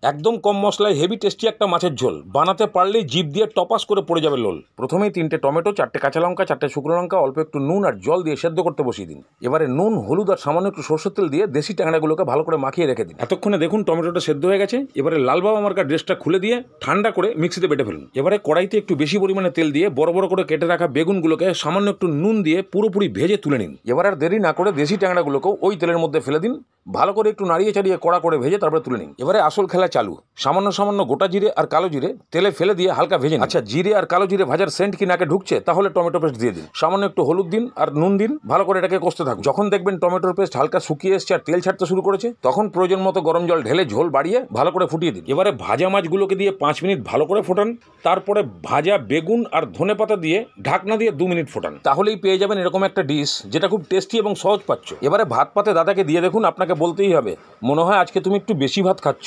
একদম কম মশলায় heavy tasty একটা মাছের ঝোল বানাতে পারলেই জিভ দিয়ে টপাস করে পড়ে যাবে লোল। প্রথমেই 3টে টমেটো, 4টে কাঁচা লঙ্কা, 4টে শুকনো লঙ্কা, অল্প একটু নুন আর জল দিয়ে সেদ্ধ করতে বসিয়ে দিন। এবারে নুন, হলুদ আর সামান্য একটু সরষের তেল দিয়ে দেশি ট্যাংরাগুলোকে ভালো করে মাখিয়ে রেখে দিন। এতক্ষণে দেখুন টমেটোটা সেদ্ধ হয়ে গেছে। এবারে লাল বাবা মার্কা ড্রেসটা খুলে দিয়ে ঠান্ডা করে মিক্সিতে বেটে ফেলুন। এবারে কড়াইতে একটু বেশি পরিমাণে তেল দিয়ে বড় বড় করে কেটে রাখা বেগুনগুলোকে সামান্য একটু নুন দিয়ে পুরোপুরি ভেজে তুলে নিন। এবার আর দেরি না করে দেশি ট্যাংরাগুলোকেও ওই তেলের মধ্যে ফেলে দিন। ভালো করে একটু নাড়িয়ে চাড়িয়ে কড়া করে ভেজে তারপরে তুলে নিন। এবারে আসল খেলা চালু। সামান্য সামান্য গোটা জিরে আর কালো জিরে তেলে ফেলে দিয়ে হালকা ভেজে নিন। আচ্ছা, জিরে আর কালো জিরে ভাজার সেন্ট কি নাকে ঢুকছে তাহলে টমেটো পেস্ট দিয়ে দিন। সামান্য একটু হলুদ দিন আর নুন দিন। ভালো করে এটাকে কষতে থাকুন। যখন দেখবেন টমেটোর পেস্ট হালকা শুকিয়ে এসছে আর তেল ছাড়তে শুরু করেছে, তখন প্রয়োজন মতো গরম জল ঢেলে ঝোল বাড়িয়ে ভালো করে ফুটিয়ে দিন। এবারে ভাজা মাছগুলোকে দিয়ে 5 মিনিট ভালো করে ফোটান। তারপরে ভাজা বেগুন আর ধনেপাতা দিয়ে ঢাকনা দিয়ে 2 মিনিট ফোটান। তাহলেই পেয়ে যাবেন এরকম একটা ডিশ যেটা খুব টেস্টি এবং সহজ পাচ্ছ। এবারে ভাত পাতে দাদাকে দিয়ে দেখুন, আপনাকে বলতেই হবে, মনে হয় আজকে তুমি একটু বেশি ভাত খাচ্ছ।